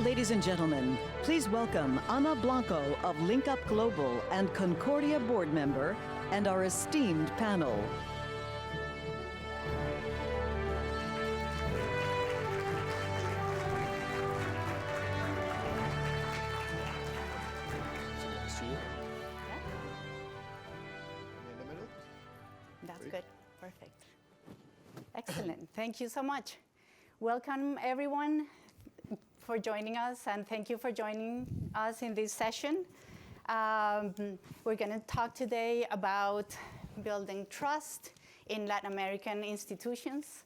Ladies and gentlemen, please welcome Ana Blanco of Link Up Global and Concordia board member and our esteemed panel. That's good. Perfect. Excellent. Thank you so much. Welcome, everyone, for joining us, and thank you for joining us in this session. We're going to talk today about building trust in Latin American institutions.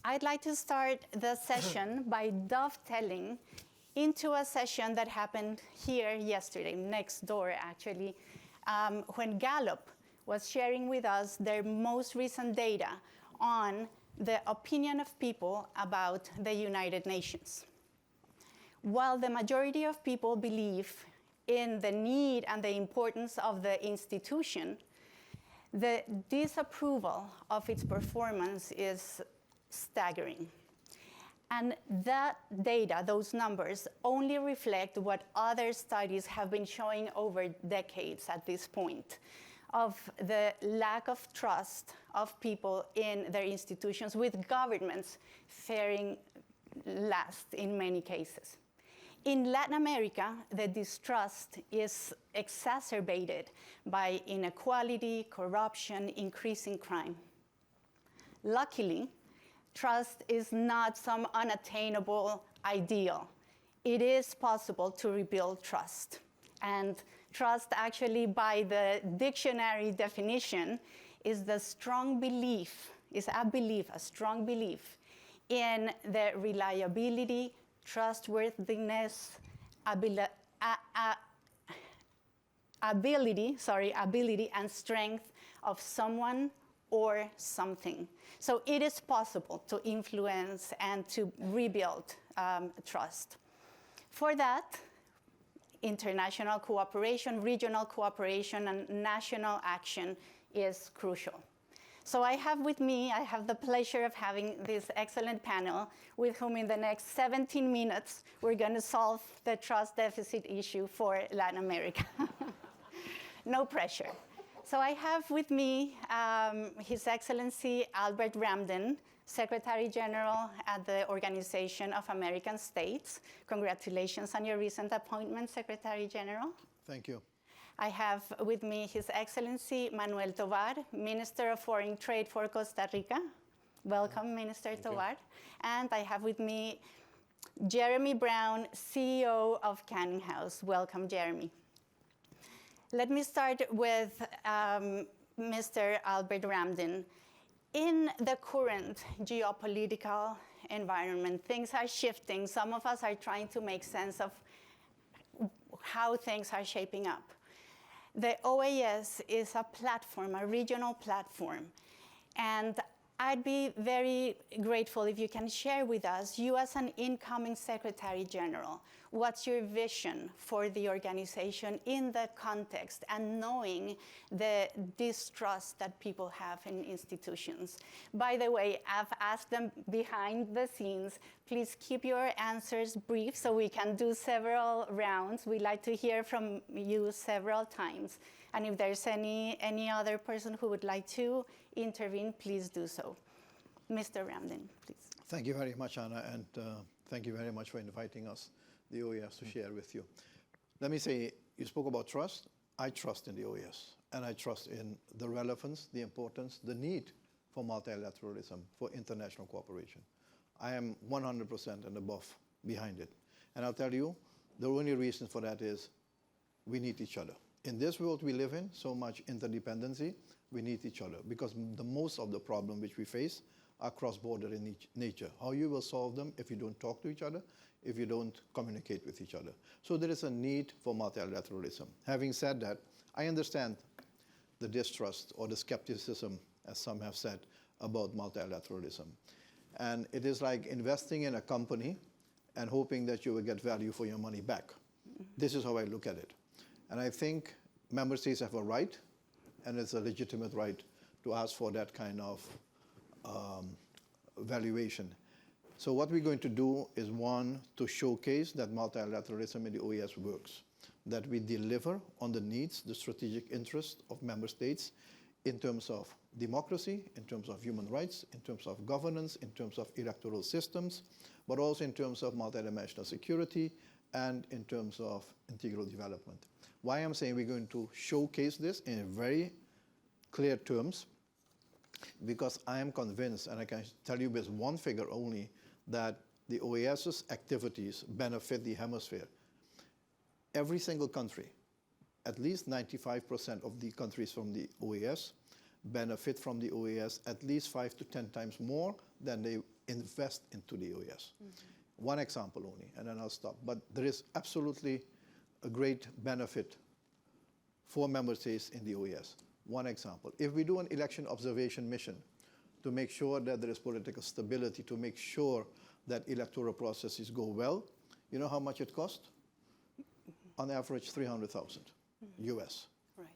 I'd like to start the session by dovetailing into a session that happened here yesterday, next door, actually, when Gallup was sharing with us their most recent data on the opinion of people about the United Nations. While the majority of people believe in the need and the importance of the institution, the disapproval of its performance is staggering. And that data, those numbers, only reflect what other studies have been showing over decades at this point, of the lack of trust of people in their institutions, with governments faring last in many cases. In Latin America, the distrust is exacerbated by inequality, corruption, increasing crime. Luckily, trust is not some unattainable ideal. It is possible to rebuild trust. And trust, actually, by the dictionary definition, is the strong belief, a strong belief in the reliability, trustworthiness, ability and strength of someone or something. So it is possible to influence and to rebuild trust. For that, international cooperation, regional cooperation, and national action is crucial. So I have the pleasure of having this excellent panel with whom in the next 17 minutes, we're going to solve the trust deficit issue for Latin America. No pressure. So I have with me His Excellency Albert Ramdin, Secretary General at the Organization of American States. Congratulations on your recent appointment, Secretary General. Thank you. I have with me His Excellency Manuel Tovar, Minister of Foreign Trade for Costa Rica. Welcome, Minister Tovar. And I have with me Jeremy Browne, CEO of Canning House. Welcome, Jeremy. Let me start with Mr. Albert Ramdin. In the current geopolitical environment, things are shifting. Some of us are trying to make sense of how things are shaping up. The OAS is a platform, a regional platform, and I'd be very grateful if you can share with us, you as an incoming Secretary General, what's your vision for the organization in that context and knowing the distrust that people have in institutions. By the way, I've asked them behind the scenes, please keep your answers brief so we can do several rounds. We like to hear from you several times. And if there's any other person who would like to intervene, please do so. Mr. Ramdin, please. Thank you very much, Anna, and thank you very much for inviting us, the OAS, to share with you. Let me say, you spoke about trust. I trust in the OAS, and I trust in the relevance, the importance, the need for multilateralism, for international cooperation. I am 100% and above behind it. And I'll tell you, the only reason for that is we need each other. In this world we live in, so much interdependency, we need each other, because the most of the problem which we face are cross-border in nature. How you will solve them if you don't talk to each other, if you don't communicate with each other. So there is a need for multilateralism. Having said that, I understand the distrust or the skepticism, as some have said, about multilateralism. And it is like investing in a company and hoping that you will get value for your money back. This is how I look at it. And I think member states have a right, and it's a legitimate right, to ask for that kind of valuation. So what we're going to do is, one, to showcase that multilateralism in the OAS works, that we deliver on the needs, the strategic interests of member states in terms of democracy, in terms of human rights, in terms of governance, in terms of electoral systems, but also in terms of multidimensional security and in terms of integral development. Why I'm saying we're going to showcase this in very clear terms, because I am convinced, and I can tell you with one figure only, that the OAS's activities benefit the hemisphere. Every single country, at least 95% of the countries from the OAS, benefit from the OAS at least 5 to 10 times more than they invest into the OAS. One example only, and then I'll stop. But there is absolutely a great benefit for member states in the OAS. One example, if we do an election observation mission to make sure that there is political stability, to make sure that electoral processes go well, you know how much it costs? On average, $300,000 US. Right.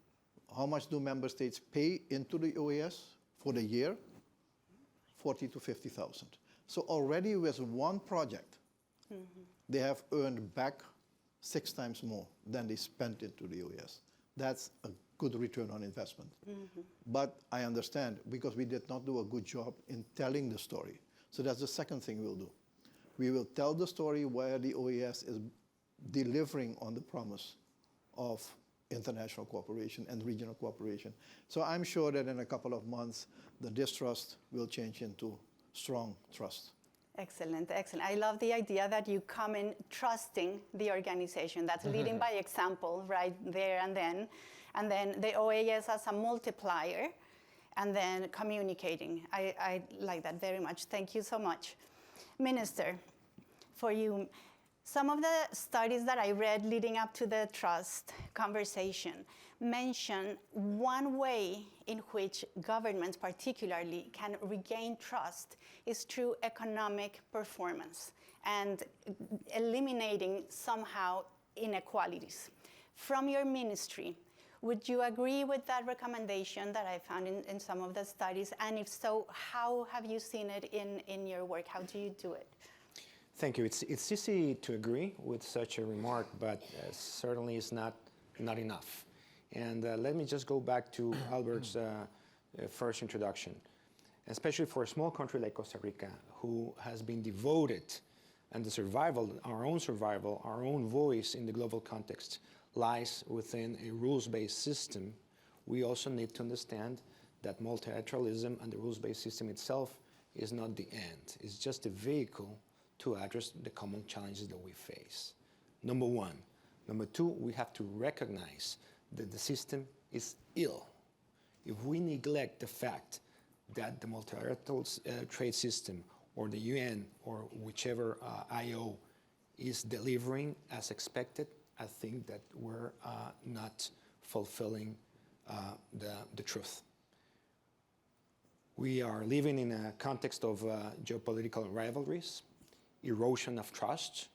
How much do member states pay into the OAS for the year? 40 to 50,000. So already with one project, they have earned back 6 times more than they spent into the OAS. That's a good return on investment. But I understand, because we did not do a good job in telling the story. So that's the second thing we'll do. We will tell the story where the OAS is delivering on the promise of international cooperation and regional cooperation. So I'm sure that in a couple of months, the distrust will change into strong trust. Excellent, excellent. I love the idea that you come in trusting the organization. That's leading by example right there and then the OAS as a multiplier, and then communicating. I like that very much. Thank you so much. Minister, for you, some of the studies that I read leading up to the trust conversation mention one way in which governments particularly can regain trust is through economic performance and eliminating somehow inequalities. From your ministry, would you agree with that recommendation that I found in some of the studies? And if so, how have you seen it in your work? How do you do it? Thank you. It's easy to agree with such a remark, but certainly it's not enough. And let me just go back to Albert's first introduction, especially for a small country like Costa Rica, who has been devoted, and the survival, our own voice in the global context lies within a rules-based system. We also need to understand that multilateralism and the rules-based system itself is not the end. It's just a vehicle to address the common challenges that we face. Number one. Number two, we have to recognize that the system is ill. If we neglect the fact that the multilateral trade system or the UN or whichever IO is delivering as expected, I think that we're not fulfilling the truth. We are living in a context of geopolitical rivalries, erosion of trust.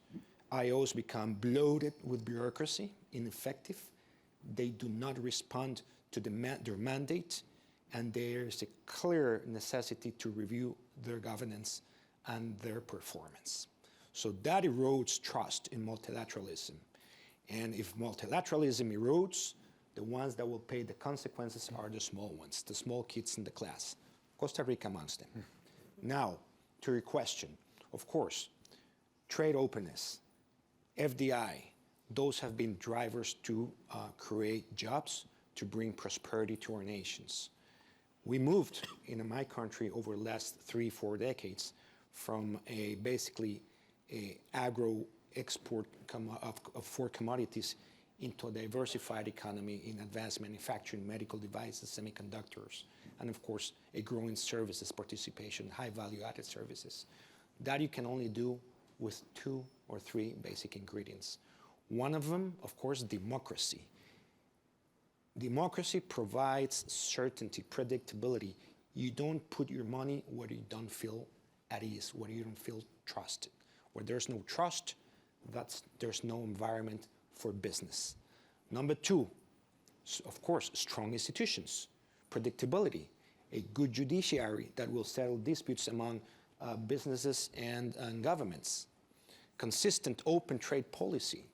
IOs become bloated with bureaucracy, ineffective. They do not respond to their mandate, and there is a clear necessity to review their governance and their performance. So that erodes trust in multilateralism. And if multilateralism erodes, the ones that will pay the consequences are the small ones, the small kids in the class, Costa Rica amongst them. Now, to your question, of course, trade openness, FDI, those have been drivers to create jobs, to bring prosperity to our nations. We moved in my country over the last 3-4 decades from basically a agro export for commodities into a diversified economy in advanced manufacturing, medical devices, semiconductors, and of course, a growing services participation, high value added services. That you can only do with 2 or 3 basic ingredients. One of them, of course, democracy. Democracy provides certainty, predictability. You don't put your money where you don't feel at ease, where you don't feel trusted. Where there's no trust, there's no environment for business. Number 2, of course, strong institutions, predictability, a good judiciary that will settle disputes among businesses and governments. Consistent open trade policy.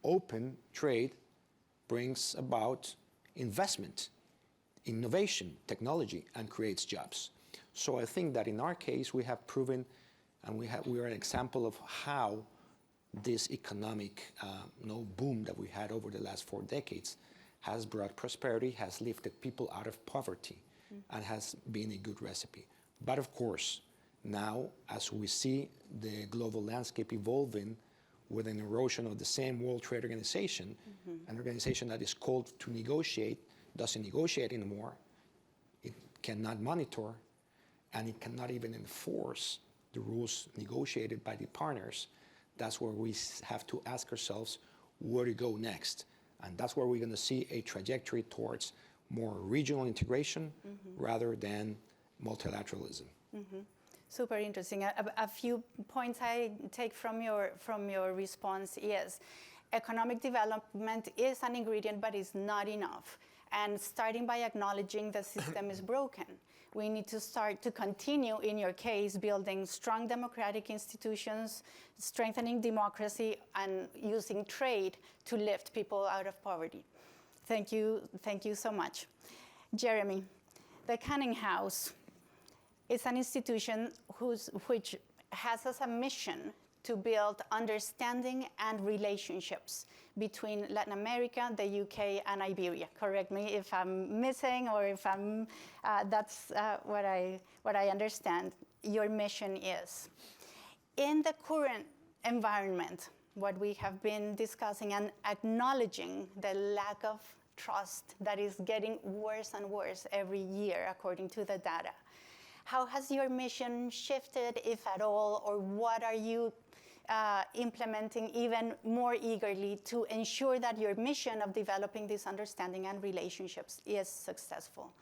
Open trade brings about investment, innovation, technology, and creates jobs. So I think that in our case, we have proven, and we are an example of how this economic boom that we had over the last 4 decades has brought prosperity, has lifted people out of poverty, and has been a good recipe. But of course, now, as we see the global landscape evolving with an erosion of the same World Trade Organization, an organization that is called to negotiate, doesn't negotiate anymore, it cannot monitor, and it cannot even enforce the rules negotiated by the partners. That's where we have to ask ourselves where to go next. And that's where we're going to see a trajectory towards more regional integration rather than multilateralism. Super interesting. A few points I take from your response is economic development is an ingredient, but it's not enough. And starting by acknowledging the system is broken. We need to start to continue, in your case, building strong democratic institutions, strengthening democracy, and using trade to lift people out of poverty. Thank you so much. Jeremy, the Canning House is an institution which has as a mission to build understanding and relationships between Latin America, the UK, and Iberia. Correct me if I'm missing or if I'm, that's what I understand your mission is. In the current environment, what we have been discussing and acknowledging the lack of trust that is getting worse and worse every year according to the data. How has your mission shifted, if at all, or what are you implementing even more eagerly to ensure that your mission of developing this understanding and relationships is successful?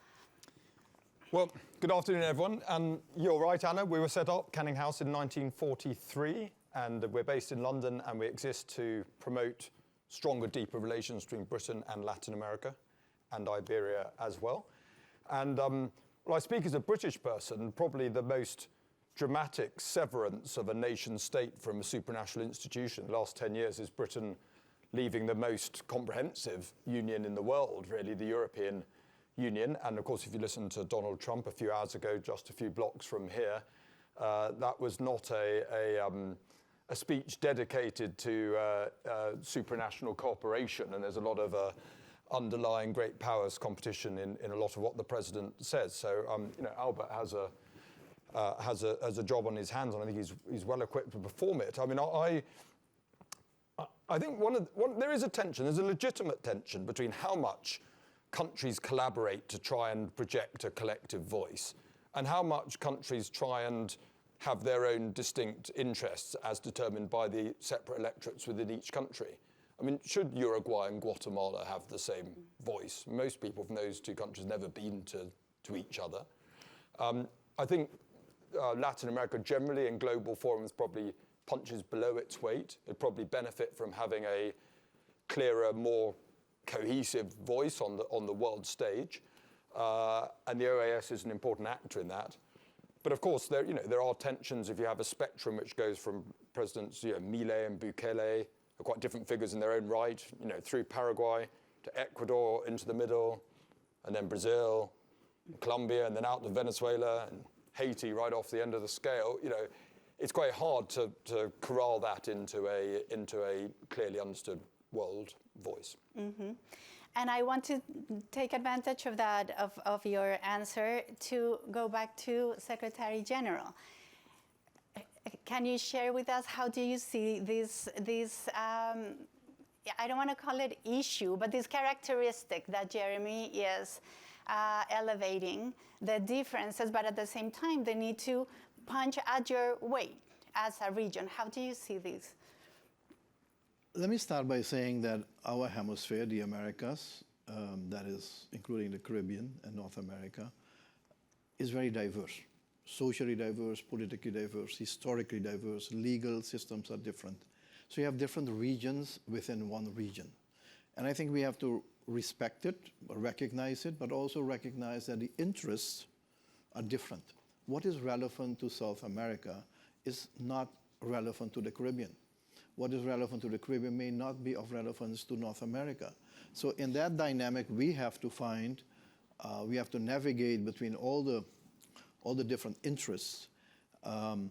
Well, good afternoon, everyone. And you're right, Anna. We were set up, Canning House, in 1943, and we're based in London, and we exist to promote stronger, deeper relations between Britain and Latin America, and Iberia as well. And well, I speak as a British person. Probably the most dramatic severance of a nation state from a supranational institution the last 10 years is Britain leaving the most comprehensive union in the world, really, the European Union. And of course, if you listen to Donald Trump a few hours ago, just a few blocks from here, that was not a speech dedicated to supranational cooperation. And there's a lot of underlying great powers competition in a lot of what the president says. So, Albert has a job on his hands, and I think he's well equipped to perform it. I mean, I think there is a tension. There's a legitimate tension between how much countries collaborate to try and project a collective voice, and how much countries try and have their own distinct interests as determined by the separate electorates within each country. I mean, should Uruguay and Guatemala have the same voice? Most people from those two countries never been to each other. I think Latin America generally in global forums probably punches below its weight. It'd probably benefit from having a clearer, more cohesive voice on the world stage. And the OAS is an important actor in that. But of course, there are tensions if you have a spectrum which goes from Presidents Milei and Bukele, are quite different figures in their own right, through Paraguay to Ecuador into the middle, and then Brazil, and Colombia, and then out to Venezuela and Haiti right off the end of the scale. It's quite hard to corral that into a clearly understood world voice. Mm-hmm. And I want to take advantage of that, of your answer, to go back to Secretary General. Can you share with us how do you see this I don't want to call it issue, but this characteristic that Jeremy is elevating, the differences, but at the same time, they need to punch at your weight as a region. How do you see this? Let me start by saying that our hemisphere, the Americas, that is including the Caribbean and North America, is very diverse. Socially diverse, politically diverse, historically diverse, legal systems are different. So you have different regions within one region. And I think we have to respect it, recognize it, but also recognize that the interests are different. what is relevant to South America is not relevant to the Caribbean. What is relevant to the Caribbean may not be of relevance to North America. So in that dynamic, we have to find, we have to navigate between all the different interests, and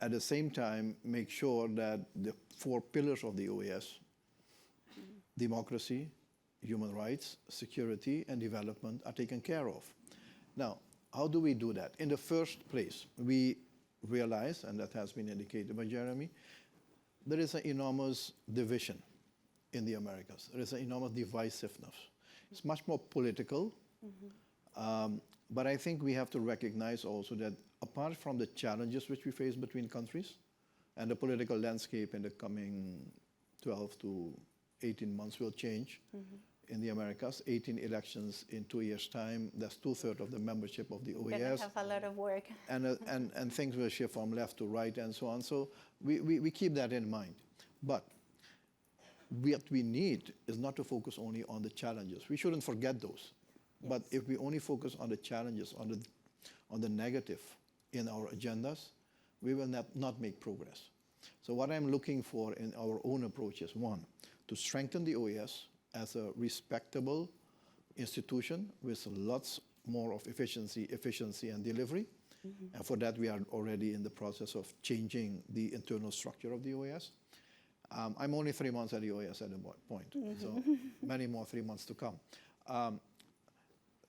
at the same time make sure that the 4 pillars of the OAS, democracy, human rights, security, and development, are taken care of. Now, how do we do that? In the first place, we realize, and that has been indicated by Jeremy, there is an enormous division in the Americas. There is an enormous divisiveness. It's much more political, but I think we have to recognize also that apart from the challenges which we face between countries, and the political landscape in the coming 12 to 18 months will change in the Americas. 18 elections in 2 years' time, that's 2/3 of the membership of the OAS. We're going to have a lot of work. And things will shift from left to right and so on. So we keep that in mind. But what we need is not to focus only on the challenges. We shouldn't forget those. Yes. But if we only focus on the challenges, on the negative in our agendas, we will not make progress. So what I'm looking for in our own approach is, 1, to strengthen the OAS as a respectable institution with lots more of efficiency and delivery. And for that, we are already in the process of changing the internal structure of the OAS. I'm only 3 months at the OAS at the point, so many more 3 months to come.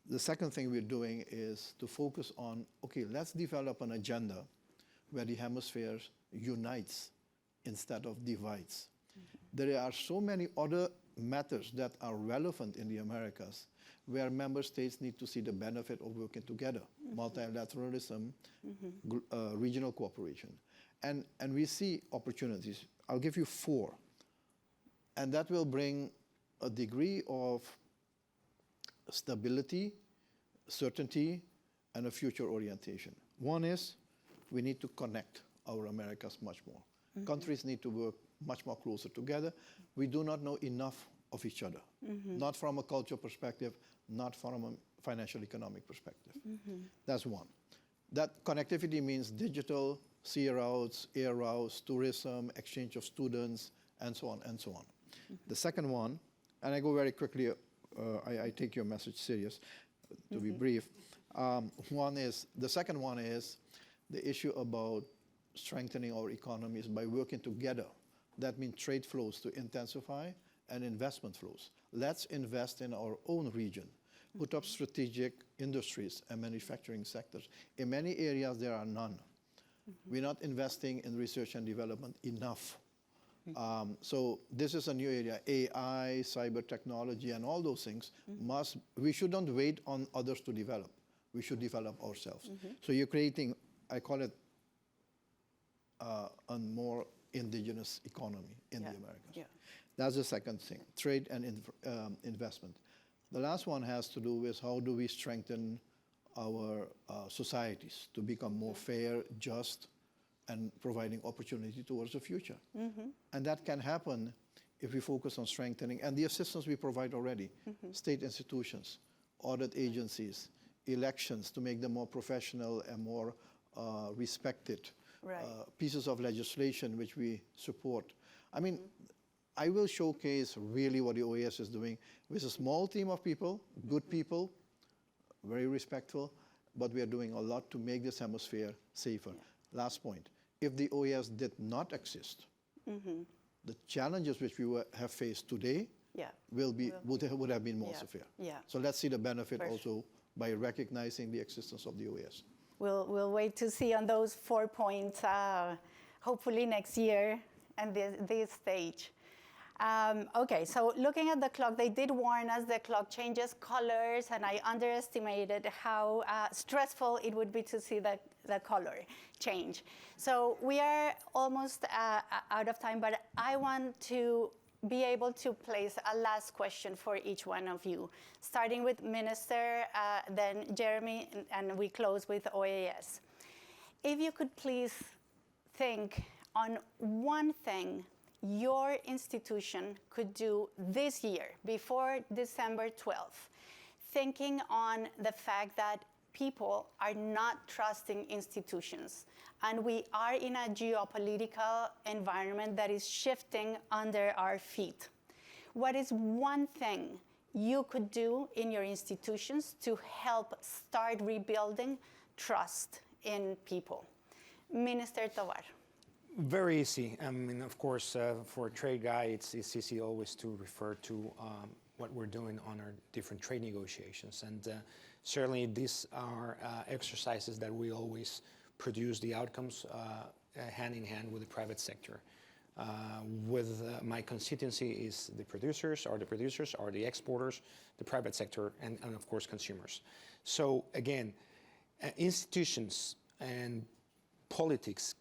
The second thing we're doing is to focus on, okay, let's develop an agenda where the hemisphere unites instead of divides. There are so many other matters that are relevant in the Americas where member states need to see the benefit of working together, multilateralism, regional cooperation. And we see opportunities. I'll give you 4. And that will bring a degree of stability, certainty, and a future orientation. 1 is we need to connect our Americas much more. Countries need to work much more closer together. We do not know enough of each other, not from a cultural perspective, not from a financial economic perspective. That's 1. That connectivity means digital, sea routes, air routes, tourism, exchange of students, and so on and so on. The second one, and I go very quickly, I take your message serious, to be brief. The second one is the issue about strengthening our economies by working together. That means trade flows to intensify and investment flows. Let's invest in our own region, put up strategic industries and manufacturing sectors. In many areas, there are none. We're not investing in research and development enough. So this is a new area, AI, cyber technology, and all those things we shouldn't wait on others to develop. We should develop ourselves. So you're creating, I call it a more indigenous economy in the Americas. That's the second thing, trade and investment. The last one has to do with how do we strengthen our societies to become more fair, just, and providing opportunity towards the future. And that can happen if we focus on strengthening, and the assistance we provide already, state institutions, audit agencies, elections to make them more professional and more respected, pieces of legislation which we support. I mean, I will showcase really what the OAS is doing with a small team of people, good people, very respectful, but we are doing a lot to make this hemisphere safer. Last point, if the OAS did not exist, the challenges which we have faced today would have been more severe. So let's see the benefit also by recognizing the existence of the OAS. We'll wait to see on those 4 points, hopefully next year and this stage. Okay, so looking at the clock, they did warn us the clock changes colors, and I underestimated how stressful it would be to see the color change. So we are almost out of time, but I want to be able to place a last question for each one of you, starting with Minister, then Jeremy, and we close with OAS. If you could please think on one thing your institution could do this year before December 12th, thinking on the fact that people are not trusting institutions. And we are in a geopolitical environment that is shifting under our feet. What is one thing you could do in your institutions to help start rebuilding trust in people? Minister Tovar. Very easy. I mean, of course, for a trade guy, it's easy always to refer to what we're doing on our different trade negotiations. And certainly these are exercises that we always produce the outcomes hand in hand with the private sector. My constituency is the producers, or the exporters, the private sector, and of course consumers. So again, institutions and politics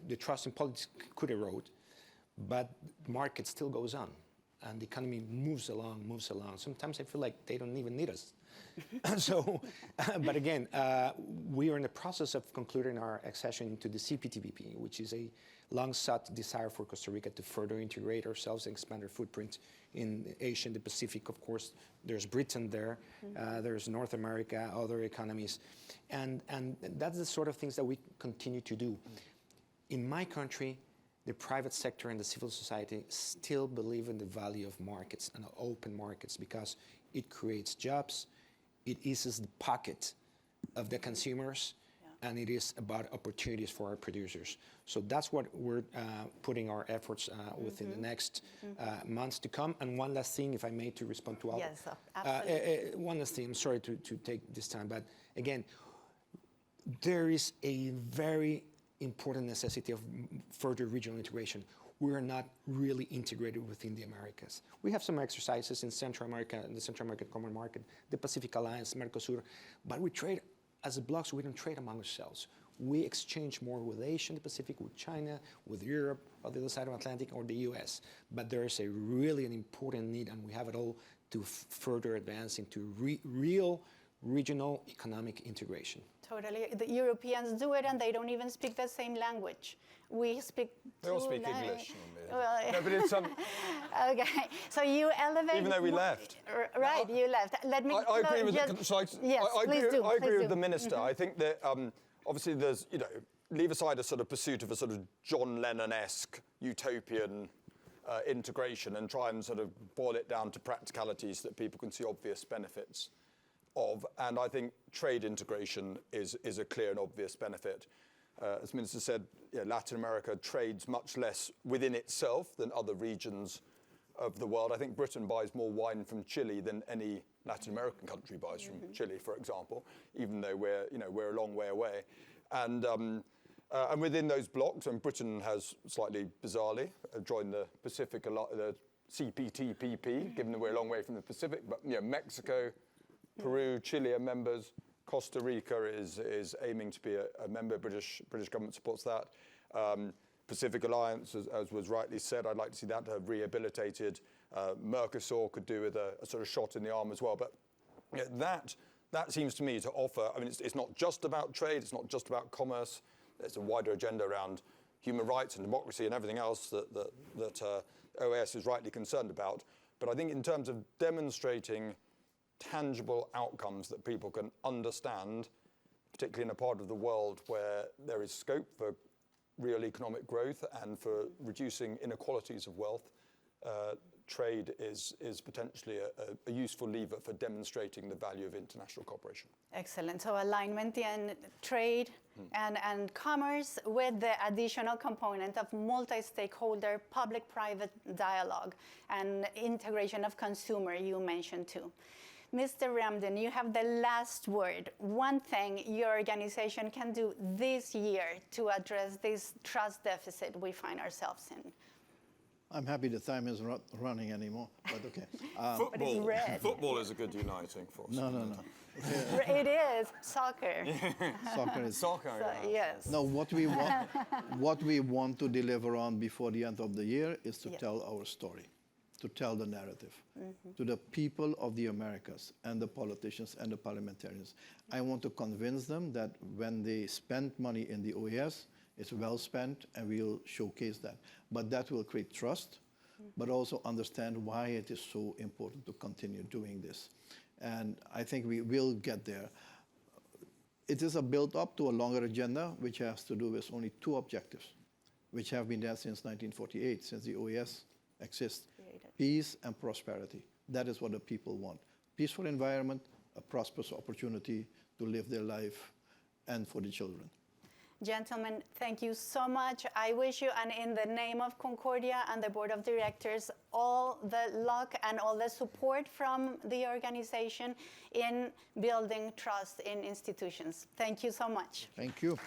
the trust in politics could erode, but the market still goes on, and the economy moves along. Sometimes I feel like they don't even need us. So, but again, we are in the process of concluding our accession into the CPTPP, which is a long-sought desire for Costa Rica to further integrate ourselves and expand our footprint in Asia and the Pacific. Of course, there's Britain there, there's North America, other economies, and that's the sort of things that we continue to do. In my country, the private sector and the civil society still believe in the value of markets and open markets because it creates jobs, it eases the pocket of the consumers, and it is about opportunities for our producers. So that's what we're putting our efforts within the next months to come. And one last thing, if I may, to respond to all. Yes, absolutely. One last thing, I'm sorry to take this time, but again, there is a very important necessity of further regional integration. We are not really integrated within the Americas. We have some exercises in Central America, the Central American Common Market, the Pacific Alliance, Mercosur, but we trade as a bloc, so we don't trade among ourselves. We exchange more with Asia and the Pacific, with China, with Europe, on the other side of the Atlantic, or the US. But there is an important need, and we have it all to further advance into real regional economic integration. Totally. The Europeans do it, and they don't even speak the same language. We speak. They all speak English. Well, no, but it's okay. So you elevate. Even though we left. Right, you left. Let me. I agree with I agree with the minister. I think that obviously there's leave aside a sort of pursuit of a sort of John Lennon-esque utopian integration and try and sort of boil it down to practicalities that people can see obvious benefits of, and I think trade integration is a clear and obvious benefit. As the Minister said, Latin America trades much less within itself than other regions of the world. I think Britain buys more wine from Chile than any Latin American country buys from Chile, for example, even though we're a long way away. And within those blocks, and Britain has slightly bizarrely joined the Pacific, the CPTPP, given that we're a long way from the Pacific, but Mexico, Peru, Chile are members. Costa Rica is aiming to be a member. British government supports that. Pacific Alliance, as was rightly said, I'd like to see that rehabilitated. Mercosur could do with a sort of shot in the arm as well. But that seems to me to offer. I mean, it's not just about trade. It's not just about commerce. There's a wider agenda around human rights and democracy and everything else that OAS is rightly concerned about. But I think in terms of demonstrating tangible outcomes that people can understand, particularly in a part of the world where there is scope for real economic growth and for reducing inequalities of wealth, trade is potentially a useful lever for demonstrating the value of international cooperation. Excellent. So alignment in trade and commerce with the additional component of multi-stakeholder public-private dialogue and integration of consumer you mentioned too. Mr. Ramdin, you have the last word. One thing your organization can do this year to address this trust deficit we find ourselves in. I'm happy the time is not running anymore, but okay. Football is a good uniting force. No. It is soccer. Soccer is soccer. So, yes. No, what we want to deliver on before the end of the year is to tell our story, to tell the narrative to the people of the Americas and the politicians and the parliamentarians. I want to convince them that when they spend money in the OAS, it's well spent, and we'll showcase that. But that will create trust, but also understand why it is so important to continue doing this. And I think we will get there. it is a build-up to a longer agenda, which has to do with only two objectives, which have been there since 1948, since the OAS exists: peace and prosperity. That is what the people want. Peaceful environment, a prosperous opportunity to live their life, and for the children. Gentlemen, thank you so much. I wish you, and in the name of Concordia and the Board of Directors, all the luck and all the support from the organization in building trust in institutions. Thank you so much. Thank you.